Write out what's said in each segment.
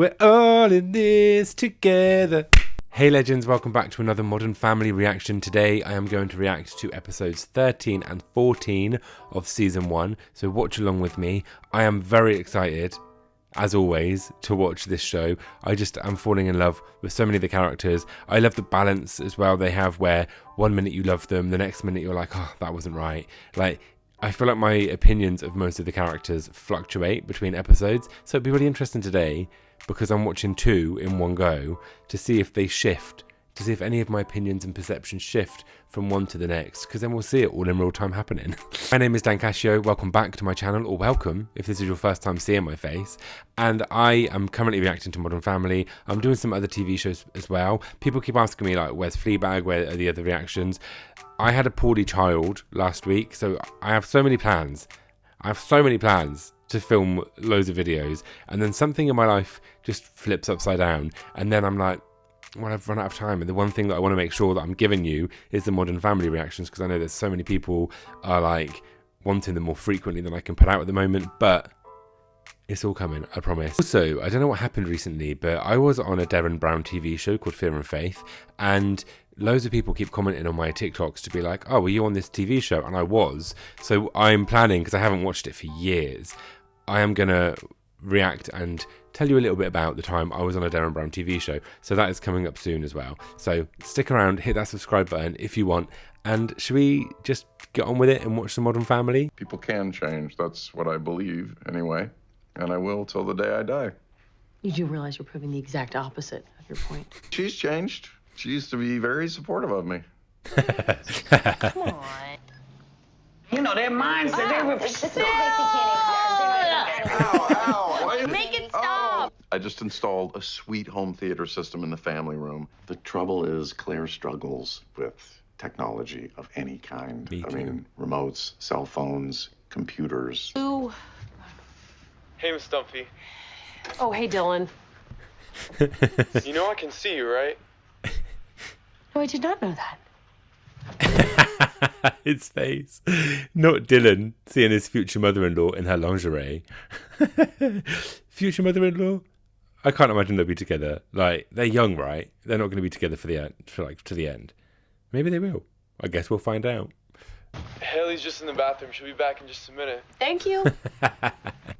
We're all in this together. Hey legends, welcome back to another Modern Family reaction. Today I am going to react to episodes 13 and 14 of season 1, so watch along with me. I am very excited, as always, to watch this show. I just am falling in love with so many of the characters. I love the balance as well they have, where one minute you love them, the next minute you're like, oh, that wasn't right. Like, I feel like my opinions of most of the characters fluctuate between episodes, so it'd be really interesting today, because I'm watching 2 in one go, to see if they shift, to see if any of my opinions and perceptions shift from one to the next, because then we'll see it all in real time happening. My name is Dan Cascio, welcome back to my channel, or welcome if this is your first time seeing my face, and I am currently reacting to Modern Family. I'm doing some other TV shows as well. People keep asking me, like, where's Fleabag, where are the other reactions? I had a poorly child last week, so I have so many plans. To film loads of videos, and then something in my life just flips upside down, and then I'm like, well, I've run out of time. And the one thing that I want to make sure that I'm giving you is the Modern Family reactions, because I know there's so many people are like wanting them more frequently than I can put out at the moment, but it's all coming, I promise. Also, I don't know what happened recently, but I was on a Derren Brown TV show called Fear and Faith, and loads of people keep commenting on my TikToks to be like, oh, were you on this TV show? And I was. So I'm planning, because I haven't watched it for years, I am going to react and tell you a little bit about the time I was on a Derren Brown TV show. So that is coming up soon as well. So stick around, hit that subscribe button if you want. And should we just get on with it and watch some Modern Family? People can change. That's what I believe anyway. And I will till the day I die. You do realize you're proving the exact opposite of your point. She's changed. She used to be very supportive of me. Come on. You know, their minds, they were... Make it stop! I just installed a sweet home theater system in the family room. The trouble is Claire struggles with technology of any kind. Me too. I mean, remotes, cell phones, computers. Ooh. Hey, Miss Stumpy. Oh, hey, Dylan. You know I can see you, right? No, I did not know that. His face. Not Dylan seeing his future mother-in-law in her lingerie. Future mother-in-law? I can't imagine they'll be together. Like, they're young, right? They're not going to be together for the end, to the end. Maybe they will. I guess we'll find out. Haley's just in the bathroom. She'll be back in just a minute. Thank you.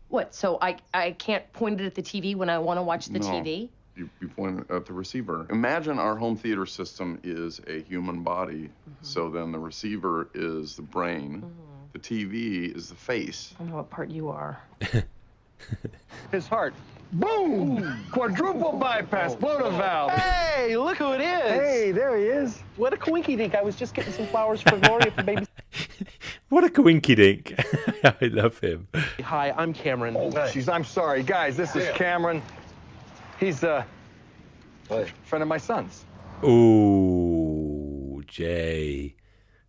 What, so I can't point it at the TV when I want to watch the TV? You point at the receiver. Imagine our home theater system is a human body, so then the receiver is the brain, the TV is the face. I know what part you are. His heart. Boom! Quadruple bypass, blow the valve. Hey, look who it is. Hey, there he is. What a coinky dink. I was just getting some flowers for Gloria for baby. What a coinky dink. I love him. Hi, I'm Cameron. I'm sorry, guys. This is Cameron. He's a friend of my son's. Ooh, Jay.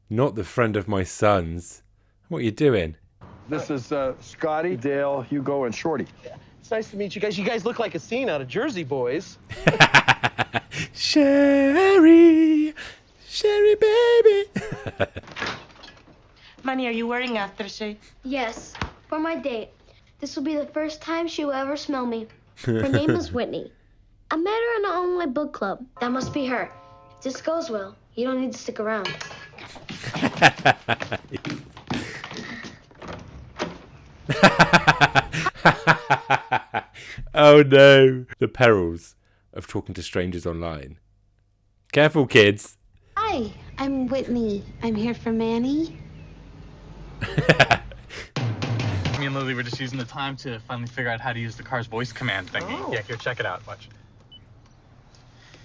Not the friend of my son's. What are you doing? This is Scotty, Dale, Hugo, and Shorty. It's nice to meet you guys. You guys look like a scene out of Jersey Boys. Sherry, baby. Manny, are you wearing aftershave? Yes, for my date. This will be the first time she will ever smell me. Her name is Whitney. I met her in an online book club. That must be her. If this goes well, you don't need to stick around. Oh no. The perils of talking to strangers online. Careful, kids. Hi, I'm Whitney. I'm here for Manny. Me and Lily were just using the time to finally figure out how to use the car's voice command thingy. Oh. Yeah, here, check it out. Watch.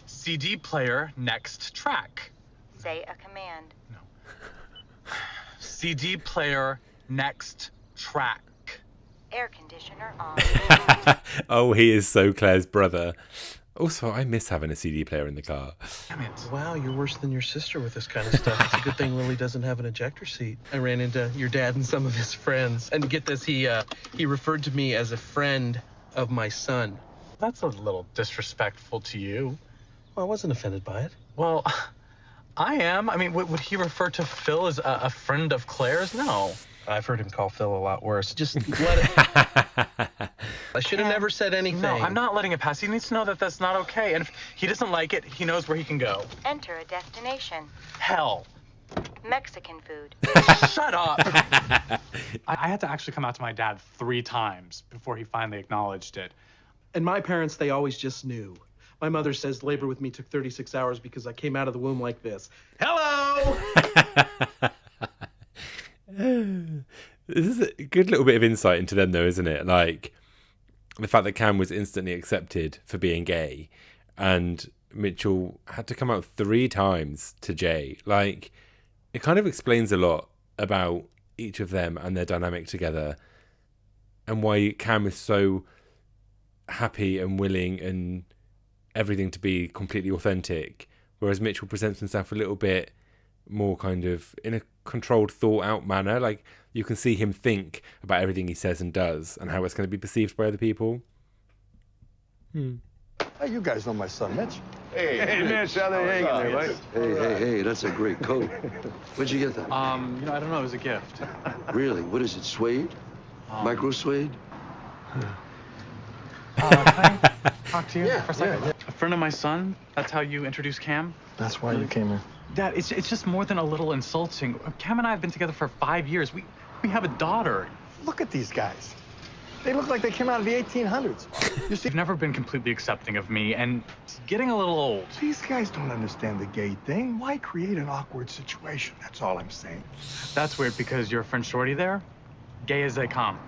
CD player, next track. Say a command. No. CD player, next track. Air conditioner on. Oh, he is so Claire's brother. Also, I miss having a CD player in the car. Damn it. Wow, you're worse than your sister with this kind of stuff. It's a good thing Lily doesn't have an ejector seat. I ran into your dad and some of his friends. And get this, he referred to me as a friend of my son. That's a little disrespectful to you. Well, I wasn't offended by it. Well, I am. I mean, would he refer to Phil as a friend of Claire's? No. I've heard him call Phil a lot worse. Just let it... I should have never said anything. No, I'm not letting it pass. He needs to know that that's not okay. And if he doesn't like it, he knows where he can go. Enter a destination. Hell. Mexican food. Shut up. I had to actually come out to my dad 3 times before he finally acknowledged it. And my parents, they always just knew. My mother says labor with me took 36 hours because I came out of the womb like this. Hello! This is a good little bit of insight into them, though, isn't it? Like, the fact that Cam was instantly accepted for being gay, and Mitchell had to come out 3 times to Jay. Like, it kind of explains a lot about each of them and their dynamic together, and why Cam is so happy and willing and everything to be completely authentic, whereas Mitchell presents himself a little bit more kind of in a controlled, thought out manner. Like, you can see him think about everything he says and does and how it's going to be perceived by other people. Hey, you guys know my son, Mitch. Hey, Mitch, how they hanging there, bud? Hey, that's a great coat. Where'd you get that? I don't know. It was a gift. Really? What is it, suede? Micro suede? Can I talk to you for a second? A friend of my son, that's how you introduced Cam? That's why you came here. Dad, it's just more than a little insulting. Cam and I have been together for 5 years. We have a daughter. Look at these guys. They look like they came out of the 1800s. You see, You've never been completely accepting of me, and it's getting a little old. these guys don't understand the gay thing. Why create an awkward situation? That's all I'm saying. That's weird because your friend Shorty there, gay as they come.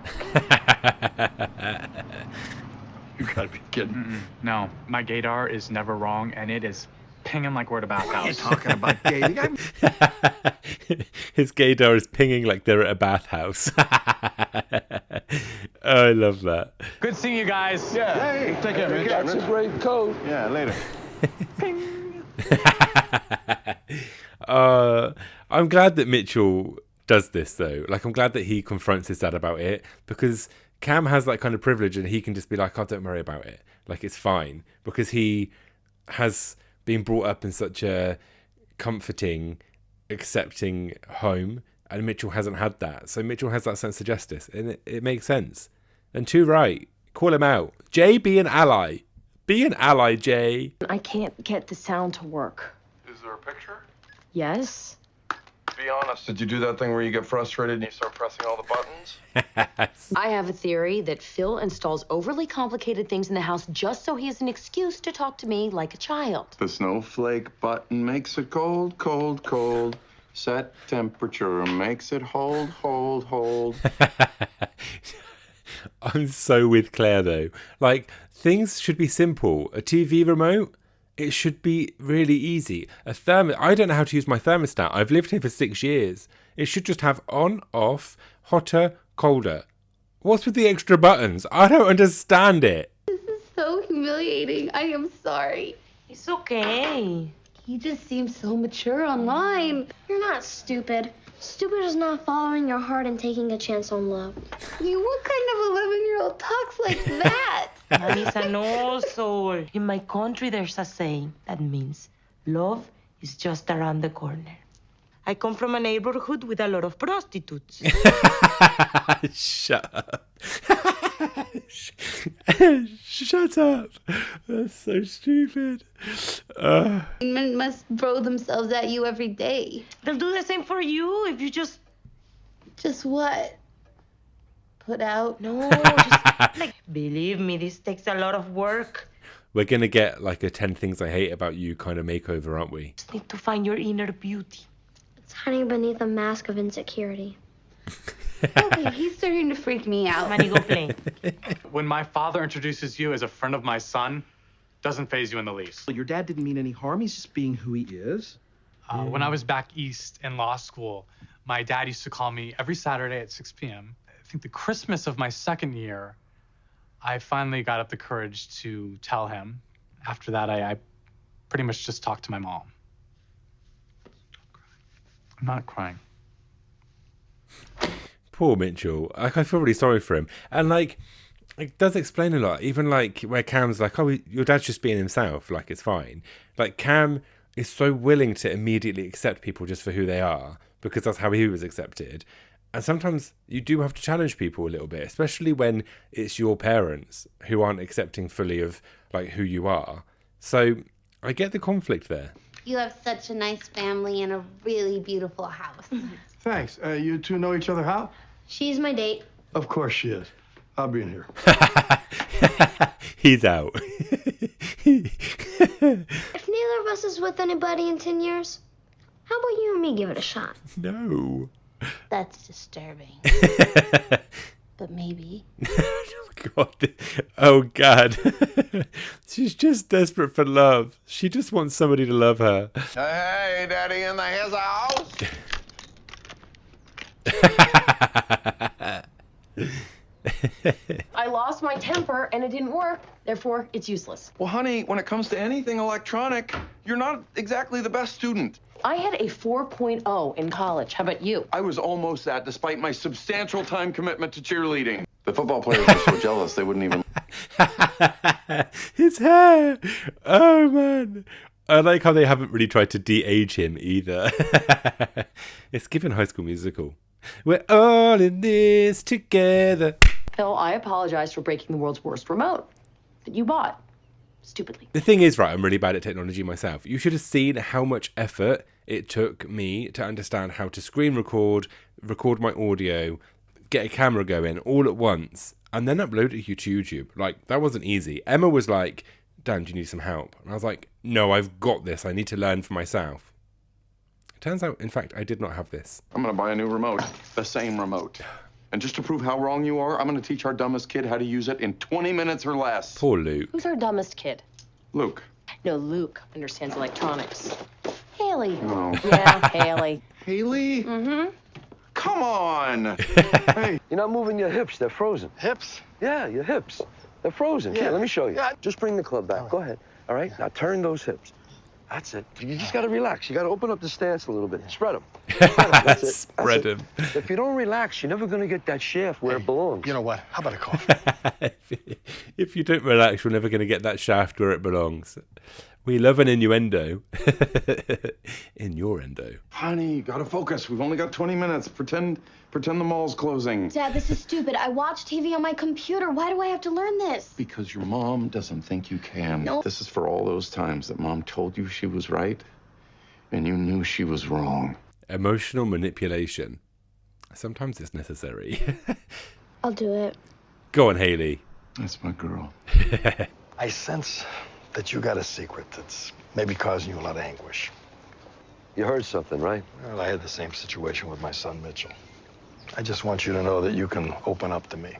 You gotta be kidding. No, my gaydar is never wrong, and it is pinging like we're at a What are you bathhouse. talking about gay? The guy... His gaydar is pinging like they're at a bathhouse. Oh, I love that. Good seeing you guys. Yeah. Hey, take care, Mitch. That's a great coat. Yeah, later. I'm glad that Mitchell does this, though. Like, I'm glad that he confronts his dad about it, because Cam has that kind of privilege and he can just be like, oh, don't worry about it. Like, it's fine. Because he has been brought up in such a comforting, accepting home, and Mitchell hasn't had that. So Mitchell has that sense of justice, and it makes sense. And too right. Call him out. Jay, be an ally. Be an ally, Jay. I can't get the sound to work. Is there a picture? Yes? Be honest, did you do that thing where you get frustrated and you start pressing all the buttons? I have a theory that Phil installs overly complicated things in the house just so he has an excuse to talk to me like a child. The snowflake button makes it cold, cold, cold. Set temperature makes it hold, hold, hold. I'm so with Claire, though. Like, things should be simple. A TV remote, it should be really easy. I don't know how to use my thermostat. I've lived here for 6 years. It should just have on, off, hotter, colder. What's with the extra buttons? I don't understand it. This is so humiliating. I am sorry. It's okay. You just seem so mature online. You're not stupid. Stupid is not following your heart and taking a chance on love. What kind of 11-year-old talks like that? Marisa, no, soul. In my country, there's a saying that means love is just around the corner. I come from a neighborhood with a lot of prostitutes. Shut up. Shut up. That's so stupid. Men must throw themselves at you every day. They'll do the same for you if you just... Just what? Put out? No, just... like, believe me, this takes a lot of work. We're going to get like a 10 things I hate about you kind of makeover, aren't we? Just need to find your inner beauty. It's hiding beneath a mask of insecurity. Okay, he's starting to freak me out. Money, go play. When my father introduces you as a friend of my son, doesn't faze you in the least. Your dad didn't mean any harm. He's just being who he is. When I was back east in law school, my dad used to call me every Saturday at 6 p.m. I think the Christmas of my second year, I finally got up the courage to tell him. After that, I pretty much just talked to my mom. I'm not crying. Poor Mitchell. Like, I feel really sorry for him. And like, it does explain a lot. Even like where Cam's like, oh, your dad's just being himself. Like, it's fine. Like, Cam is so willing to immediately accept people just for who they are, because that's how he was accepted. And sometimes you do have to challenge people a little bit, especially when it's your parents who aren't accepting fully of like who you are. So I get the conflict there. You have such a nice family and a really beautiful house. Thanks. You two know each other how? She's my date. Of course she is. I'll be in here. He's out. If neither of us is with anybody in 10 years, how about you and me give it a shot? No. That's disturbing. But maybe. God. Oh, God. She's just desperate for love. She just wants somebody to love her. Hey, Daddy in the his house. I lost my temper and it didn't work. Therefore, it's useless. Well, honey, when it comes to anything electronic, you're not exactly the best student. I had a 4.0 in college. How about you? I was almost that, despite my substantial time commitment to cheerleading. The football players were so jealous they wouldn't even... His hair! Oh, man. I like how they haven't really tried to de-age him either. It's given High School Musical. We're all in this together. Phil, I apologize for breaking the world's worst remote that you bought. Stupidly. The thing is, right, I'm really bad at technology myself. You should have seen how much effort it took me to understand how to screen record my audio, get a camera going all at once, and then upload it to YouTube. Like, that wasn't easy. Emma was like, Dan, do you need some help? And I was like, no, I've got this. I need to learn for myself. It turns out, in fact, I did not have this. I'm going to buy a new remote. The same remote. And just to prove how wrong you are, I'm going to teach our dumbest kid how to use it in 20 minutes or less. Poor Luke. Who's our dumbest kid? Luke. No, Luke understands electronics. Haley. Oh. Yeah, Haley. Haley? Mm-hmm. Come on. Hey. You're not moving your hips. They're frozen. Hips? Yeah, your hips. They're frozen. Yeah. Here, let me show you. Yeah. Just bring the club back. Go ahead. All right? Now turn those hips. That's it. You just got to relax. You got to open up the stance a little bit. Spread them. That's it. Spread them. If you don't relax, you're never going to get that shaft where it belongs. You know what? How about a coffee? If you don't relax, you're never going to get that shaft where it belongs. We love an innuendo. Innuendo. Honey, you gotta focus. We've only got 20 minutes. Pretend the mall's closing. Dad, this is stupid. I watch TV on my computer. Why do I have to learn this? Because your mom doesn't think you can. No. This is for all those times that mom told you she was right, and you knew she was wrong. Emotional manipulation. Sometimes it's necessary. I'll do it. Go on, Haley. That's my girl. I sense that you got a secret that's maybe causing you a lot of anguish. You heard something, right? Well, I had the same situation with my son, Mitchell. I just want you to know that you can open up to me,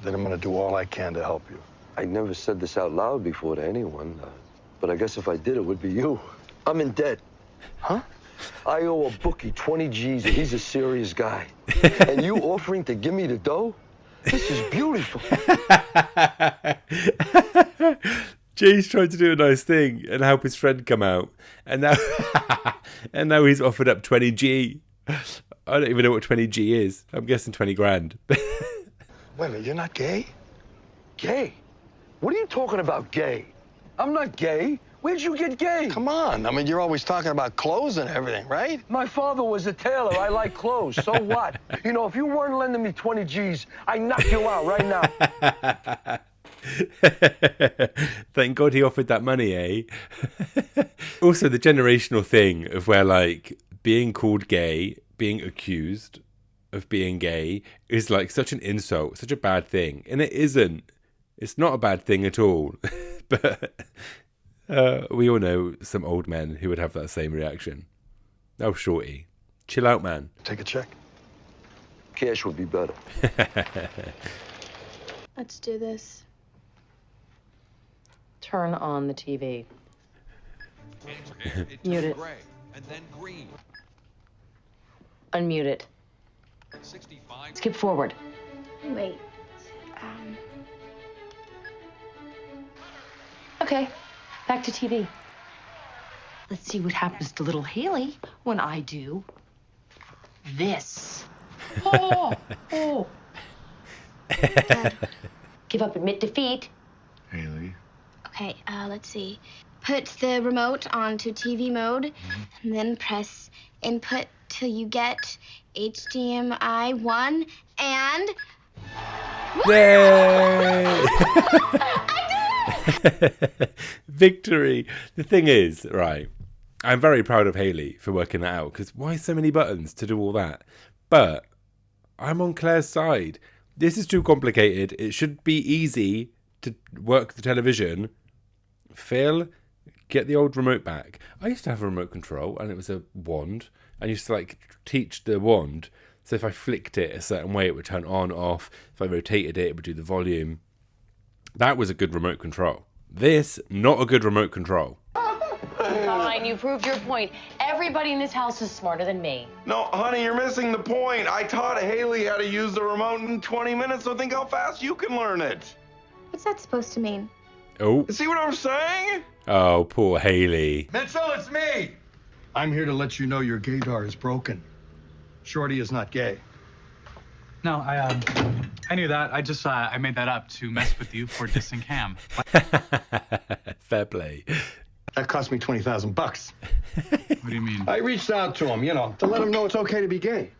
that I'm going to do all I can to help you. I never said this out loud before to anyone, but I guess if I did, it would be you. I'm in debt. Huh? I owe a bookie 20 G's, and he's a serious guy. And you offering to give me the dough? This is beautiful. Jay's trying to do a nice thing and help his friend come out. And now he's offered up 20G. I don't even know what 20G is. I'm guessing 20 grand. Wait a minute, you're not gay? Gay? What are you talking about, gay? I'm not gay. Where'd you get gay? Come on. I mean, you're always talking about clothes and everything, right? My father was a tailor. I like clothes. So what? You know, if you weren't lending me 20 G's, I'd knock you out right now. Thank God he offered that money, eh? Also, the generational thing of where, like, being called gay, being accused of being gay is, like, such an insult, such a bad thing. And it isn't. It's not a bad thing at all. But we all know some old men who would have that same reaction. Oh, shorty. Chill out, man. Take a check. Cash would be better. Let's do this. Turn on the TV. Mute it. Gray, and then green. Unmute it. 65. Skip forward. Wait. Okay, back to TV. Let's see what happens to little Haley when I do this. Oh. Dad. Give up, admit defeat. Haley. Okay, let's see. Put the remote onto TV mode, and then press input till you get HDMI 1 and... Yay! Victory. The thing is, right, I'm very proud of Hayley for working that out, because why so many buttons to do all that? But I'm on Claire's side. This is too complicated. It should be easy to work the television. Phil, get the old remote back. I used to have a remote control, and it was a wand. I used to like teach the wand. So if I flicked it a certain way, it would turn on, off. If I rotated it, it would do the volume. That was a good remote control. This, not a good remote control. Fine, you proved your point. Everybody in this house is smarter than me. No, honey, you're missing the point. I taught Hayley how to use the remote in 20 minutes, so think how fast you can learn it. What's that supposed to mean? Oh. See what I'm saying? Oh, poor Hayley. Mitchell, it's me! I'm here to let you know your gaydar is broken. Shorty is not gay. No, I knew that. I just I made that up to mess with you for dissing Cam. Fair play. That cost me $20,000. What do you mean? I reached out to him, to let him know it's okay to be gay.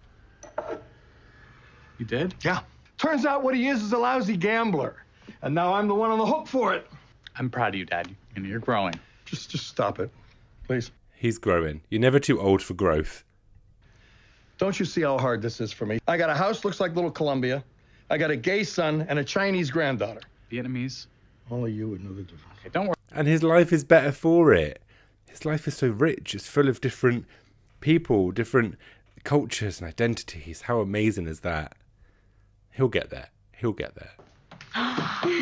You did? Yeah. Turns out what he is a lousy gambler. And now I'm the one on the hook for it. I'm proud of you, Dad. You're growing. Just stop it, please. He's growing. You're never too old for growth. Don't you see how hard this is for me? I got a house looks like Little Columbia. I got a gay son and a Chinese granddaughter. Vietnamese. Only you would know the difference. Okay, don't worry. And his life is better for it. His life is so rich. It's full of different people, different cultures and identities. How amazing is that? He'll get there. He'll get there.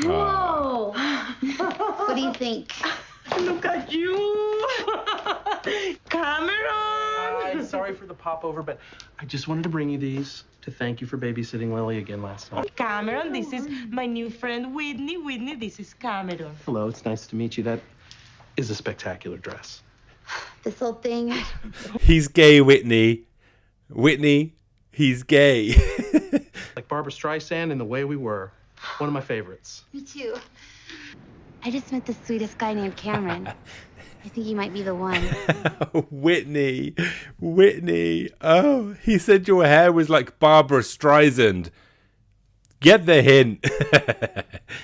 Whoa! What do you think? Look at you! Cameron! Hi, sorry for the popover, but I just wanted to bring you these to thank you for babysitting Lily again last night. Cameron, this is my new friend Whitney. Whitney, this is Cameron. Hello, it's nice to meet you. That is a spectacular dress. This whole thing. He's gay, Whitney. Whitney, he's gay. Like Barbara Streisand in The Way We Were. One of my favorites. Me too. I just met the sweetest guy named Cameron. I think he might be the one. Whitney. Whitney. Oh, he said your hair was like Barbara Streisand. Get the hint.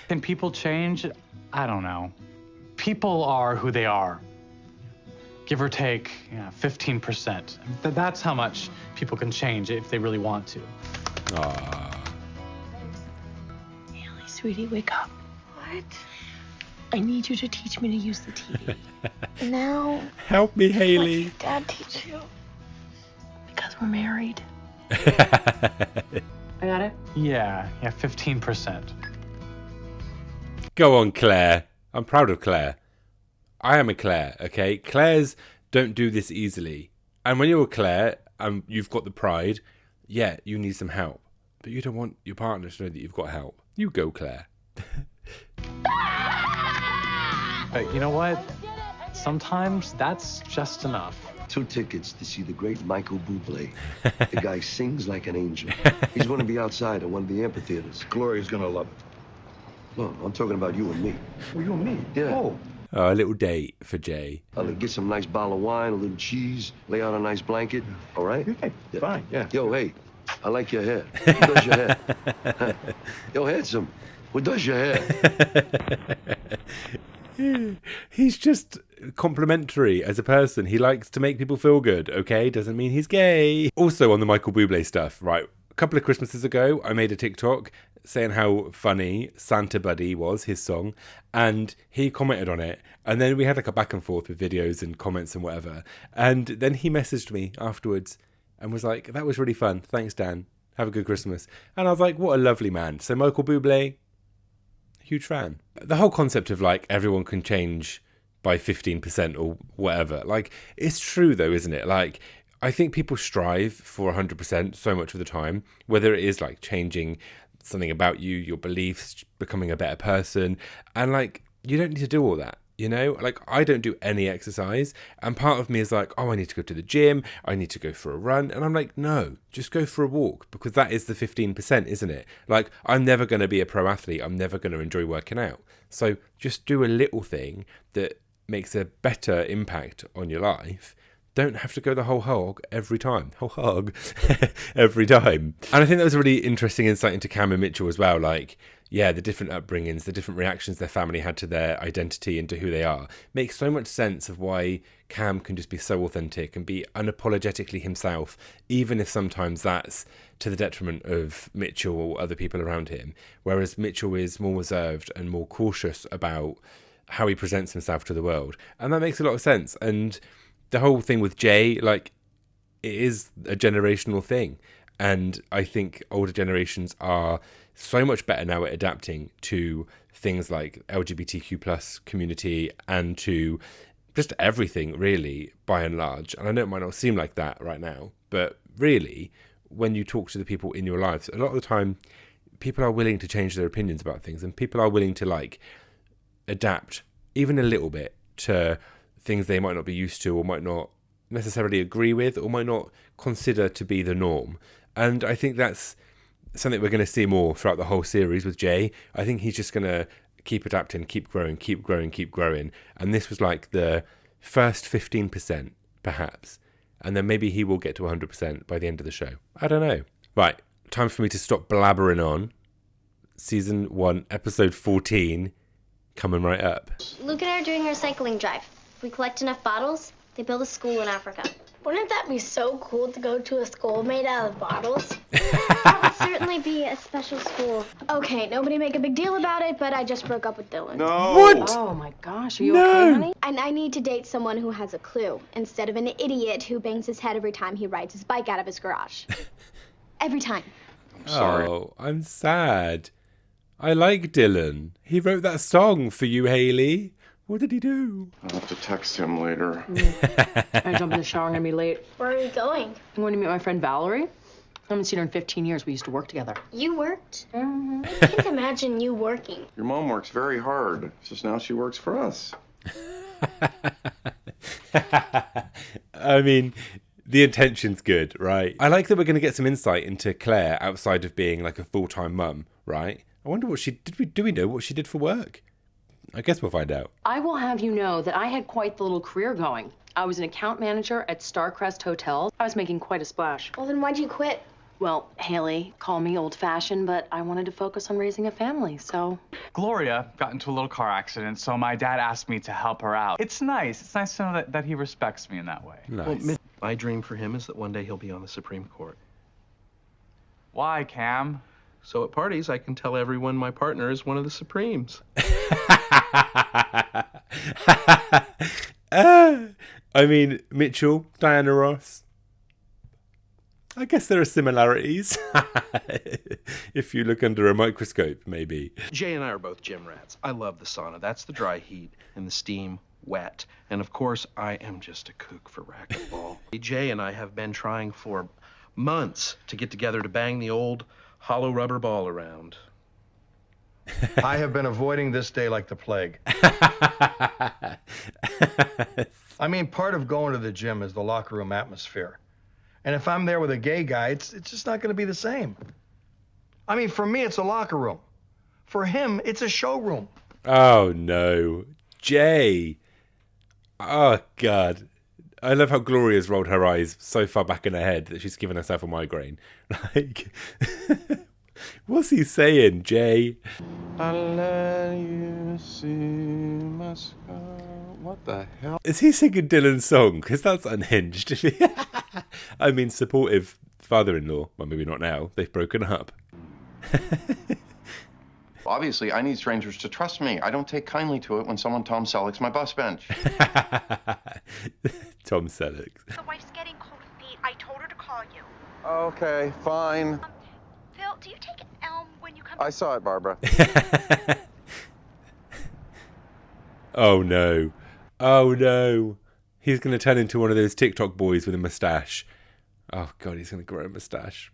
Can people change? I don't know. People are who they are. Give or take 15%. That's how much people can change if they really want to. Aww. Haley, sweetie, wake up. What? I need you to teach me to use the TV. Now? Help me, Hayley. Let Dad teach you. Because we're married. I got it? Yeah, 15%. Go on, Claire. I'm proud of Claire. I am a Claire, okay? Claires don't do this easily. And when you're a Claire and you've got the pride, yeah, you need some help. But you don't want your partner to know that you've got help. You go, Claire. But you know what? Sometimes that's just enough. 2 tickets to see the great Michael Bublé. The guy sings like an angel. He's going to be outside at one of the amphitheaters. Gloria's gonna love it. No, I'm talking about you and me. Oh, you and me? Yeah. Oh. Oh, a little date for Jay. I'll get some nice bottle of wine, a little cheese, lay out a nice blanket. All right? Okay, Yeah. fine, yeah. Yo, hey, I like your hair. Who does your hair? Yo, handsome. Who does your hair? He's just complimentary as a person. He likes to make people feel good, okay? Doesn't mean he's gay. Also on the Michael Bublé stuff, right? A couple of Christmases ago, I made a TikTok saying how funny Santa Buddy was, his song, and he commented on it. And then we had like a back and forth with videos and comments and whatever. And then he messaged me afterwards and was like, that was really fun. Thanks, Dan. Have a good Christmas. And I was like, what a lovely man. So Michael Bublé, huge fan. The whole concept of like everyone can change by 15% or whatever, like it's true though, isn't it? Like I think people strive for 100% so much of the time, whether it is like changing something about you, your beliefs, becoming a better person, and like you don't need to do all that. You know, like I don't do any exercise, and part of me is like, oh, I need to go to the gym, I need to go for a run, and I'm like, no, just go for a walk, because that is the 15%, isn't it? Like I'm never going to be a pro athlete, I'm never going to enjoy working out, so just do a little thing that makes a better impact on your life, don't have to go the whole hog every time. Whole hog every time. And I think that was a really interesting insight into Cam and Mitchell as well. Like, yeah, the different upbringings, the different reactions their family had to their identity and to who they are makes so much sense of why Cam can just be so authentic and be unapologetically himself, even if sometimes that's to the detriment of Mitchell or other people around him. Whereas Mitchell is more reserved and more cautious about how he presents himself to the world. And that makes a lot of sense. And the whole thing with Jay, like, it is a generational thing. And I think older generations are so much better now at adapting to things like LGBTQ plus community and to just everything, really, by and large. And I know it might not seem like that right now, but really, when you talk to the people in your lives, a lot of the time, people are willing to change their opinions about things, and people are willing to, like, adapt even a little bit to things they might not be used to or might not necessarily agree with or might not consider to be the norm. And I think that's something we're going to see more throughout the whole series with Jay. I think he's just going to keep adapting, keep growing, keep growing, keep growing. And this was like the first 15%, perhaps. And then maybe he will get to 100% by the end of the show. I don't know. Right, time for me to stop blabbering on. Season 1, episode 14, coming right up. Luke and I are doing a recycling drive. If we collect enough bottles, they build a school in Africa. Wouldn't that be so cool to go to a school made out of bottles? That would certainly be a special school. Okay, nobody make a big deal about it, but I just broke up with Dylan. No! What? Oh my gosh, are you okay, honey? And I need to date someone who has a clue, instead of an idiot who bangs his head every time he rides his bike out of his garage. Every time. I'm sorry. Oh, I'm sad. I like Dylan. He wrote that song for you, Haley. What did he do? I'll have to text him later. I jump in the shower, I'm gonna be late. Where are you going? I'm going to meet my friend Valerie. I haven't seen her in 15 years. We used to work together. You worked? I can't imagine you working. Your mom works very hard. It's just now she works for us. I mean, the intention's good, right? I like that we're going to get some insight into Claire outside of being like a full-time mum, right? I wonder what she did. Do we know what she did for work? I guess we'll find out. I will have you know that I had quite the little career going. I was an account manager at Starcrest Hotels. I was making quite a splash. Well, then why'd you quit? Well, Haley, call me old-fashioned, but I wanted to focus on raising a family, so... Gloria got into a little car accident, so my dad asked me to help her out. It's nice. It's nice to know that he respects me in that way. Nice. Well, my dream for him is that one day he'll be on the Supreme Court. Why, Cam? So at parties, I can tell everyone my partner is one of the Supremes. I mean, Mitchell, Diana Ross. I guess there are similarities. If you look under a microscope, maybe. Jay and I are both gym rats. I love the sauna. That's the dry heat, and the steam wet. And of course, I am just a kook for racquetball. Jay and I have been trying for months to get together to bang the old hollow rubber ball around. I have been avoiding this day like the plague. I mean, part of going to the gym is the locker room atmosphere. And if I'm there with a gay guy, it's just not going to be the same. I mean, for me, it's a locker room. For him, it's a showroom. Oh, no. Jay. Oh, God. I love how Gloria's rolled her eyes so far back in her head that she's given herself a migraine. Like, what's he saying, Jay? I'll let you see my scar. What the hell? Is he singing Dylan's song? Because that's unhinged. I mean, supportive father-in-law. Well, maybe not now. They've broken up. Obviously, I need strangers to trust me. I don't take kindly to it when someone Tom Selleck's my bus bench. Tom Selleck. The wife's getting cold feet. I told her to call you. Okay, fine. Phil, do you take Elm when you come? I saw it, Barbara. Oh, no. Oh, no. He's going to turn into one of those TikTok boys with a moustache. Oh, God, he's going to grow a moustache.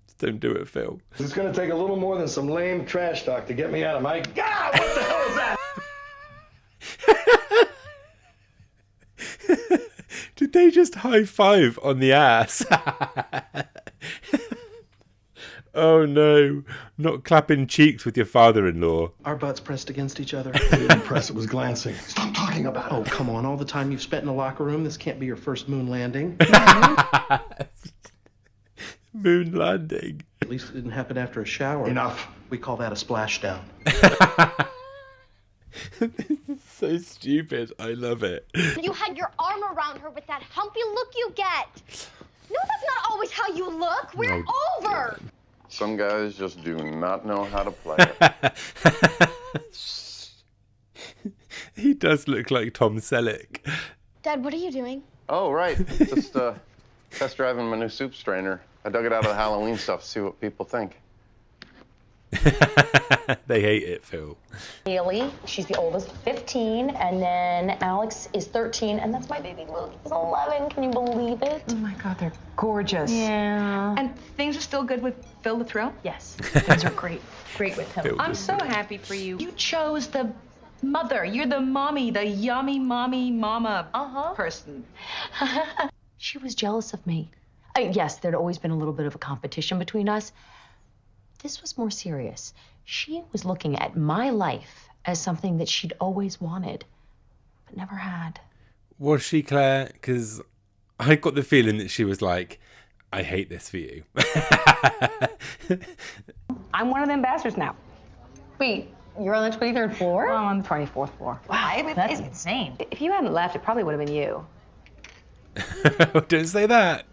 Just don't do it, Phil. It's going to take a little more than some lame trash talk to get me out of my... God, what the hell is that? Did they just high five on the ass? Oh no, not clapping cheeks with your father-in-law. Our butts pressed against each other. I didn't press, it was glancing. Stop talking about it. Oh, come on. All the time you've spent in the locker room, this can't be your first moon landing. Moon landing. At least it didn't happen after a shower. Enough. We call that a splashdown. So stupid. I love it. You had your arm around her with that humpy look you get. No, that's not always how you look. We're over. Some guys just do not know how to play it. He does look like Tom Selleck. Dad, what are you doing? Oh, right. Just test driving my new soup strainer. I dug it out of the Halloween stuff to see what people think. They hate it, Phil. Haley, she's the oldest, 15, and then Alex is 13, and that's my baby Luke. He's 11. Can you believe it? Oh my God, they're gorgeous. Yeah. And things are still good with Phil the Thrill? Yes, things are great with him. I'm so happy for you. You chose the mother. You're the mommy, the yummy mommy mama person. She was jealous of me. Yes, there'd always been a little bit of a competition between us. This was more serious. She was looking at my life as something that she'd always wanted, but never had. Was she, Claire? Because I got the feeling that she was like, I hate this for you. I'm one of the ambassadors now. Wait, you're on the 23rd floor? I'm on the 24th floor. Wow, that's insane. If you hadn't left, it probably would have been you. Don't say that.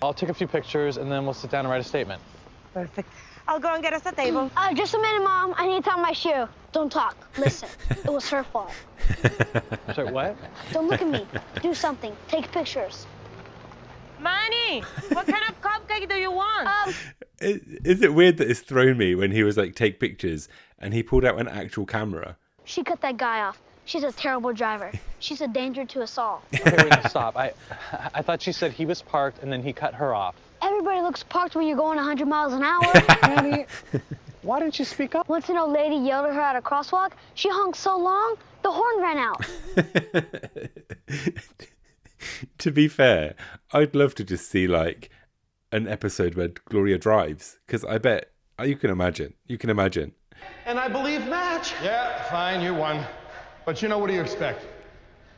I'll take a few pictures and then we'll sit down and write a statement. Perfect. I'll go and get us a table. Just a minute, Mom. I need to tie my shoe. Don't talk. Listen. It was her fault. Sorry, what? Don't look at me. Do something. Take pictures. Manny, what kind of cupcake do you want? Is it weird that it's thrown me when he was like, take pictures, and he pulled out an actual camera? She cut that guy off. She's a terrible driver. She's a danger to us all. Okay, wait, stop. I thought she said he was parked and then he cut her off. Everybody looks parked when you're going 100 miles an hour. Why didn't you speak up? Once an old lady yelled at her at a crosswalk. She honked so long, the horn ran out. To be fair, I'd love to just see like an episode where Gloria drives, because I bet you can imagine. And I believe match. Yeah, fine, you won. But you know, what do you expect?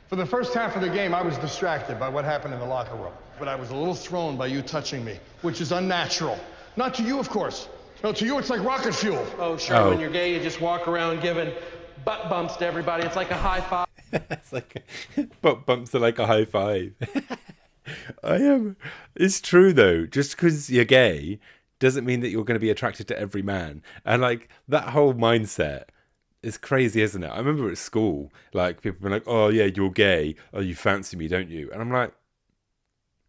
For the first half of the game, I was distracted by what happened in the locker room. But I was a little thrown by you touching me, which is unnatural. Not to you, of course. No, to you, it's like rocket fuel. Oh, sure. When you're gay, you just walk around giving butt bumps to everybody. It's like a high five. It's like butt bumps are like a high five. It's true though. Just because you're gay doesn't mean that you're going to be attracted to every man. And like that whole mindset is crazy, isn't it? I remember at school, like people being like, "Oh yeah, you're gay. Oh, you fancy me, don't you?" And I'm like,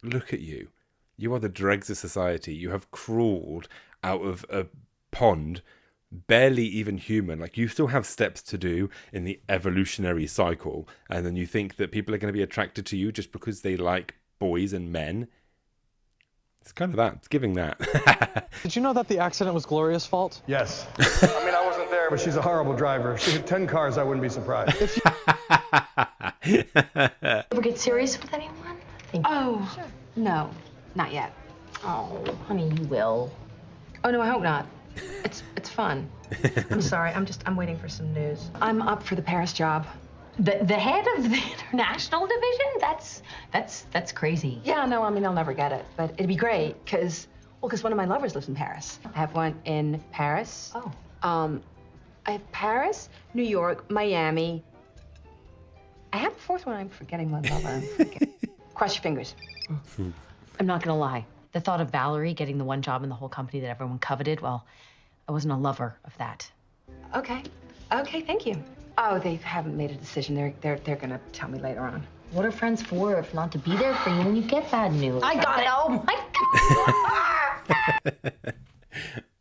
look at you. You are the dregs of society. You have crawled out of a pond, barely even human. Like, you still have steps to do in the evolutionary cycle. And then you think that people are going to be attracted to you just because they like boys and men. It's kind of that. It's giving that. Did you know that the accident was Gloria's fault? Yes. I mean, I wasn't there, but she's a horrible driver. If she hit 10 cars, I wouldn't be surprised. Ever get serious with anyone? Oh, sure. No, not yet. Oh, honey, you will. Oh, no, I hope not. It's fun. I'm sorry, I'm waiting for some news. I'm up for the Paris job. The head of the international division? That's crazy. Yeah, no, I mean, I'll never get it, but it'd be great, because one of my lovers lives in Paris. I have one in Paris. Oh. I have Paris, New York, Miami. I have a fourth one. I'm forgetting my lover. Cross your fingers. I'm not gonna lie. The thought of Valerie getting the one job in the whole company that everyone coveted, well, I wasn't a lover of that. Okay, thank you. Oh, they haven't made a decision. They're gonna tell me later on. What are friends for if not to be there for you when you get bad news? I got it. Oh my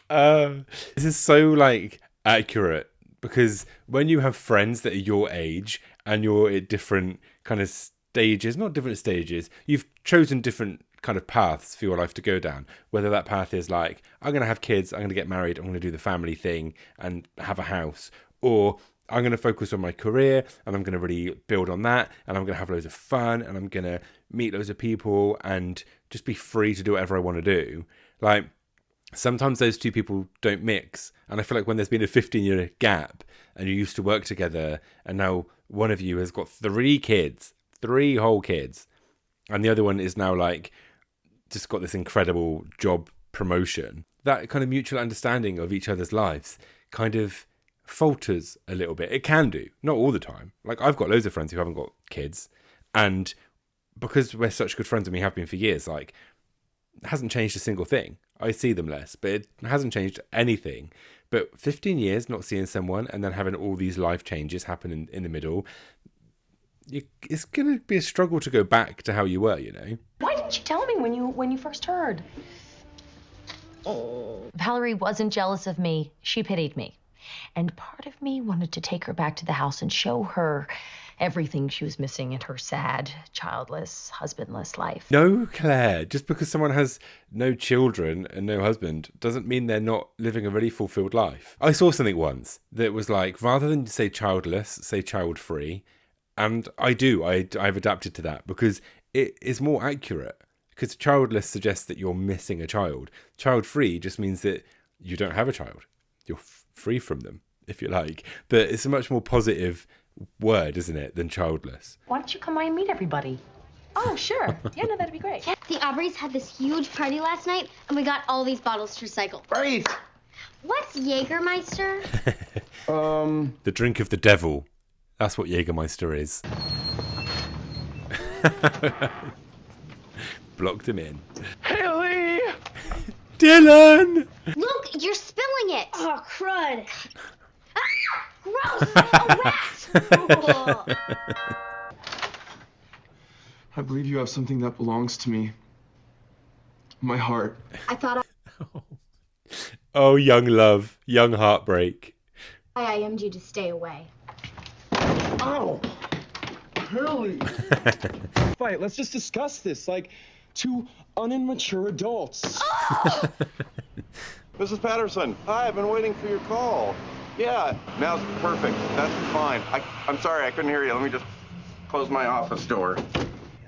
God. This is so like accurate, because when you have friends that are your age and you're at different kind of stages, not different stages, you've chosen different kind of paths for your life to go down. Whether that path is like, I'm going to have kids, I'm going to get married, I'm going to do the family thing and have a house, or I'm going to focus on my career and I'm going to really build on that, and I'm going to have loads of fun and I'm going to meet loads of people and just be free to do whatever I want to do. Like, sometimes those two people don't mix. And I feel like when there's been a 15-year gap and you used to work together and now one of you has got 3 kids, 3 whole kids, and the other one is now like just got this incredible job promotion, that kind of mutual understanding of each other's lives kind of falters a little bit. It can do, not all the time. Like I've got loads of friends who haven't got kids, and because we're such good friends and we have been for years, like it hasn't changed a single thing. I see them less, but it hasn't changed anything. But 15 years not seeing someone and then having all these life changes happen in the middle, it's going to be a struggle to go back to how you were, you know? Why didn't you tell me when you first heard? Valerie wasn't jealous of me. She pitied me. And part of me wanted to take her back to the house and show her everything she was missing in her sad, childless, husbandless life. No, Claire, just because someone has no children and no husband doesn't mean they're not living a really fulfilled life. I saw something once that was like, rather than say childless, say child-free. And I've adapted to that because it is more accurate. Because childless suggests that you're missing a child. Child-free just means that you don't have a child. You're free from them, if you like. But it's a much more positive word, isn't it, than childless. Why don't you come by and meet everybody? Oh, sure. Yeah, no, that'd be great. Yeah, the Aubreys had this huge party last night, and we got all these bottles to recycle. Great. What's Jägermeister? The drink of the devil. That's what Jägermeister is. Blocked him in. Haley! Dylan! Look, you're spilling it. Oh, crud. Gross! A rat! I believe you have something that belongs to me. My heart. I thought Oh, young love, young heartbreak. I IM'd you to stay away. Ow! Haley! Fight, let's just discuss this like two unimmature adults. Mrs. Patterson, hi, I've been waiting for your call. Yeah, now's perfect. That's fine. I'm sorry, I couldn't hear you. Let me just close my office door.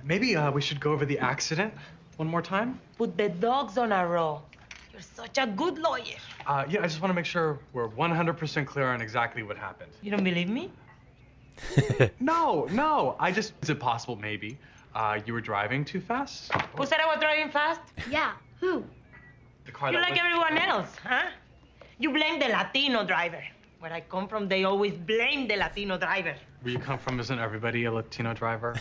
Maybe we should go over the accident one more time. Put the dogs on a roll. You're such a good lawyer. Yeah, I just want to make sure we're 100% clear on exactly what happened. You don't believe me? No. Is it possible maybe you were driving too fast? Who said I was driving fast? Yeah, who? The car You that like everyone else, huh? You blame the Latino driver. Where I come from, they always blame the Latino driver. Where you come from, isn't everybody a Latino driver?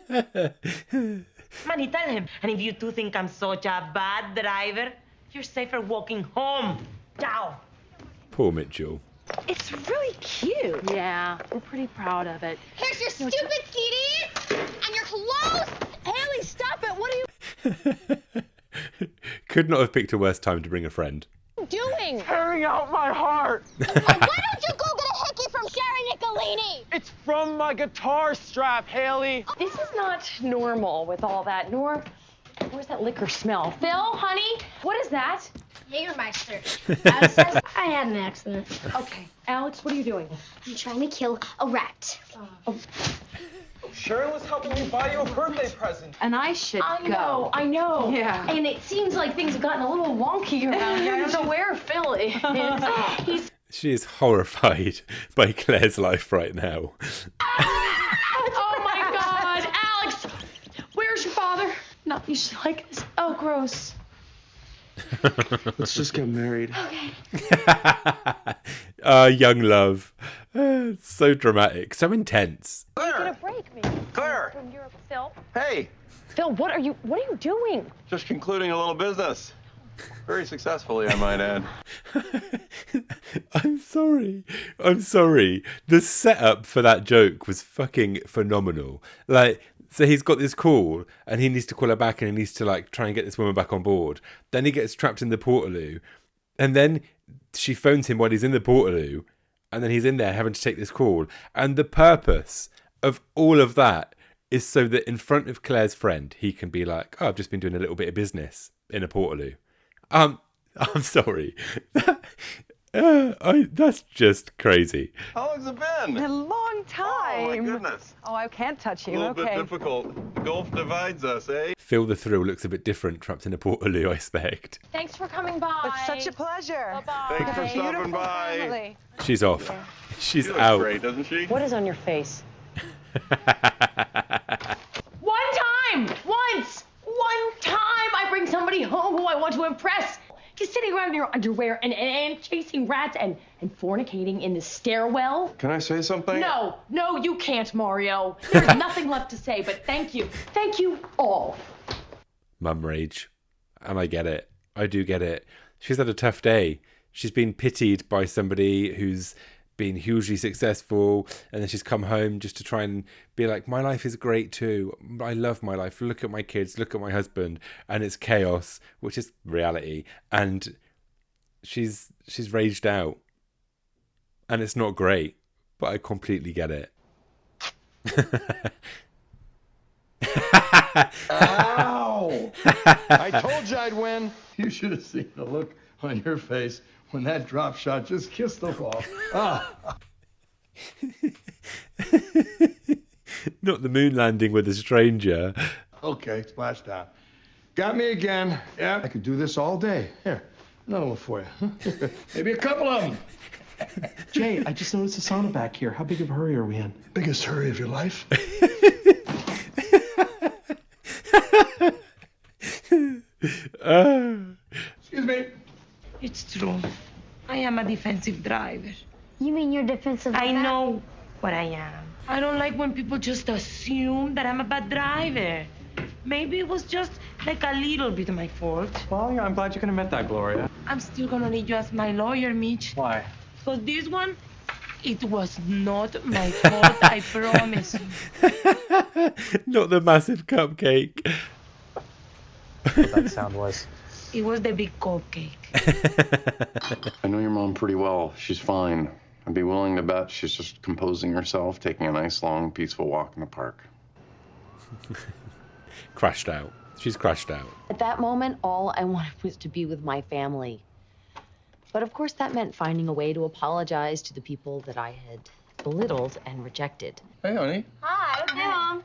Manny, tell him. And if you two think I'm such a bad driver, you're safer walking home. Ciao. Poor Mitchell. It's really cute. Yeah, we're pretty proud of it. Here's your stupid CDs and your clothes. Haley, stop it. What are you Could not have picked a worse time to bring a friend. doing? Tearing out my heart. Why don't you go get a hickey from Sherry Nicolini? It's from my guitar strap, Haley. This is not normal with all that, nor where's that liquor smell? Phil, honey, what is that? Jägermeister. Alex says I had an accident. Okay, Alex, what are you doing? I'm trying to kill a rat. Sharon was helping me buy you a birthday present. And I should go. I know. Yeah. And it seems like things have gotten a little wonky around here. I don't know where Phil is. He's She is horrified by Claire's life right now. oh my God, Alex! Where's your father? Not usually like this. Oh, gross. Let's just get married. Young love. So dramatic, so intense. Claire! Break me. Claire! From Europe, Phil. Hey! Phil, what are you doing? Just concluding a little business. Very successfully, I might add. I'm sorry. The setup for that joke was fucking phenomenal. Like, so he's got this call and he needs to call her back and he needs to like try and get this woman back on board. Then he gets trapped in the Portaloo and then she phones him while he's in the Portaloo and then he's in there having to take this call. And the purpose of all of that is so that in front of Claire's friend, he can be like, oh, I've just been doing a little bit of business in a Portaloo. I'm sorry. That's just crazy. How long's it been? A long time. Oh, my goodness. Oh, I can't touch A you. little bit Okay. difficult. The gulf divides us, eh? Phil the Thrill looks a bit different trapped in a Portaloo, I expect. Thanks for coming by. It's such a pleasure. Bye-bye. Thanks for stopping Beautiful by. family. She's off. She's She looks out. great, doesn't she? What is on your face? One time! One time I bring somebody home who I want to impress. Just sitting around in your underwear and chasing rats and fornicating in the stairwell. Can I say something? No, you can't, Mario. There's nothing left to say, but thank you. Thank you all. Mum rage. And I get it. I do get it. She's had a tough day. She's been pitied by somebody who's been hugely successful, and then she's come home just to try and be like, my life is great too. I love my life. Look at my kids. Look at my husband. And it's chaos, which is reality. And she's raged out. And it's not great, but I completely get it. Ow! I told you I'd win. You should have seen the look on your face when that drop shot just kissed the ball. Ah. Not the moon landing with a stranger. Okay, splashdown. Got me again. Yeah, I could do this all day. Here, another one for you. Maybe a couple of them. Jay, I just noticed a sauna back here. How big of a hurry are we in? Biggest hurry of your life? Excuse me. It's true. I am a defensive driver. You mean you're defensive? I know what I am. I don't like when people just assume that I'm a bad driver. Maybe it was just like a little bit of my fault. Well, yeah, I'm glad you can admit that, Gloria. I'm still gonna need you as my lawyer, Mitch. Why? Because this one, it was not my fault, I promise you. Not the massive cupcake. What that sound was. It was the big cupcake. I know your mom pretty well. She's fine. I'd be willing to bet she's just composing herself, taking a nice, long, peaceful walk in the park. Crashed out. She's crashed out. At that moment, all I wanted was to be with my family. But of course, that meant finding a way to apologize to the people that I had belittled and rejected. Hey, honey. Hi. Hey, Mom.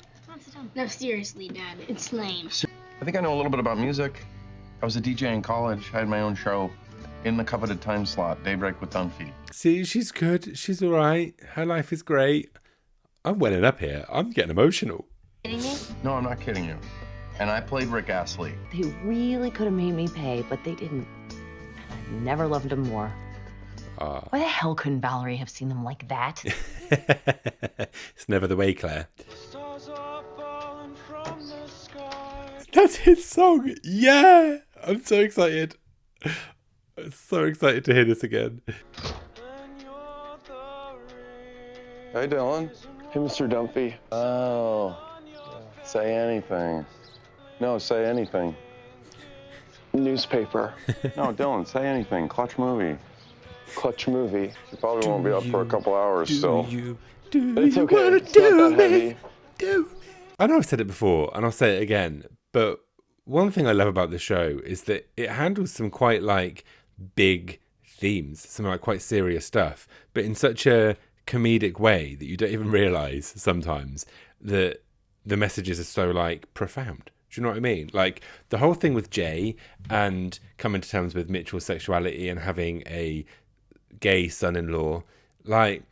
No, seriously, Dad. It's lame. I think I know a little bit about music. I was a DJ in college. I had my own show in the coveted time slot, Daybreak with Dunphy. See, she's good. She's all right. Her life is great. I'm welling up here. I'm getting emotional. Kidding me? No, I'm not kidding you. And I played Rick Astley. They really could have made me pay, but they didn't. I never loved them more. Why the hell couldn't Valerie have seen them like that? It's never the way, Claire. That's his song. Yeah. I'm so excited. I'm so excited to hear this again. Hey, Dylan. Hey, Mr. Dunphy. Oh. Say anything. No, say anything. Newspaper. No, Dylan, say anything. Clutch movie. Clutch movie. You probably won't be up for a couple hours still. It's okay. It's not that heavy. I know I've said it before, and I'll say it again, but one thing I love about the show is that it handles some quite, like, big themes, some, like, quite serious stuff, but in such a comedic way that you don't even realise sometimes that the messages are so, like, profound. Do you know what I mean? Like, the whole thing with Jay and coming to terms with Mitchell's sexuality and having a gay son-in-law, like,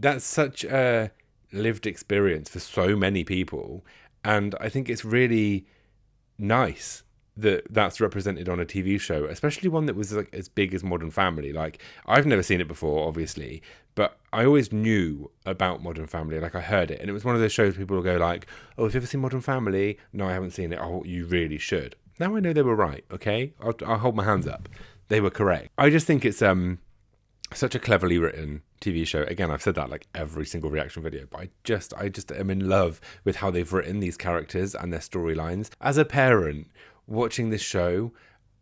that's such a lived experience for so many people, and I think it's really nice that that's represented on a TV show, especially one that was like as big as Modern Family. Like, I've never seen it before, obviously, but I always knew about Modern Family. Like, I heard it, and it was one of those shows people will go like, oh, have you ever seen Modern Family? No, I haven't seen it. Oh, you really should. Now I know they were right. Okay, I'll hold my hands up. They were correct. I just think it's such a cleverly written TV show. Again, I've said that like every single reaction video, but I just am in love with how they've written these characters and their storylines. As a parent watching this show,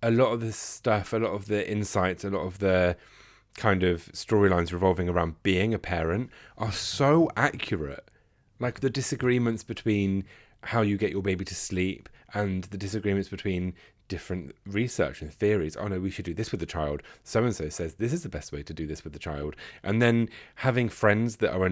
a lot of the stuff, a lot of the insights, a lot of the kind of storylines revolving around being a parent are so accurate. Like the disagreements between how you get your baby to sleep and the disagreements between different research and theories. Oh no, we should do this with the child. So and so says this is the best way to do this with the child. And then having friends that are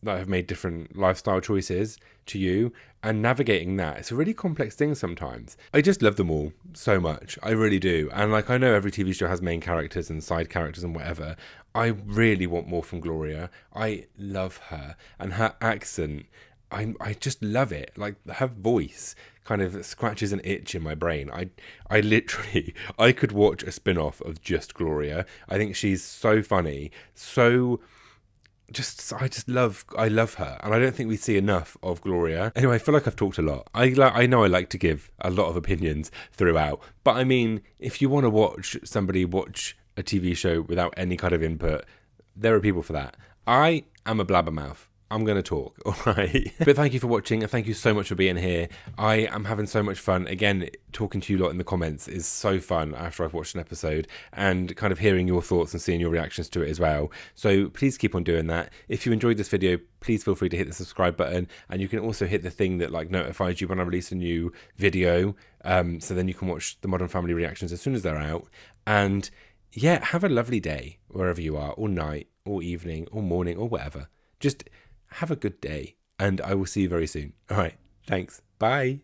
that have made different lifestyle choices to you and navigating that. It's a really complex thing sometimes. I just love them all so much. I really do. And like, I know every TV show has main characters and side characters and whatever. I really want more from Gloria. I love her and her accent. I just love it. Like, her voice kind of scratches an itch in my brain. I literally, I could watch a spin-off of just Gloria. I think she's so funny, I love her, and I don't think we see enough of Gloria. Anyway, I feel like I've talked a lot. I know I like to give a lot of opinions throughout, but I mean, if you want to watch somebody watch a TV show without any kind of input, there are people for that. I am a blabbermouth. I'm going to talk, all right? But thank you for watching, and thank you so much for being here. I am having so much fun. Again, talking to you lot in the comments is so fun after I've watched an episode, and kind of hearing your thoughts and seeing your reactions to it as well. So please keep on doing that. If you enjoyed this video, please feel free to hit the subscribe button, and you can also hit the thing that like notifies you when I release a new video, so then you can watch the Modern Family reactions as soon as they're out. And yeah, have a lovely day wherever you are, or night, or evening, or morning, or whatever. Just have a good day, and I will see you very soon. All right, thanks. Bye.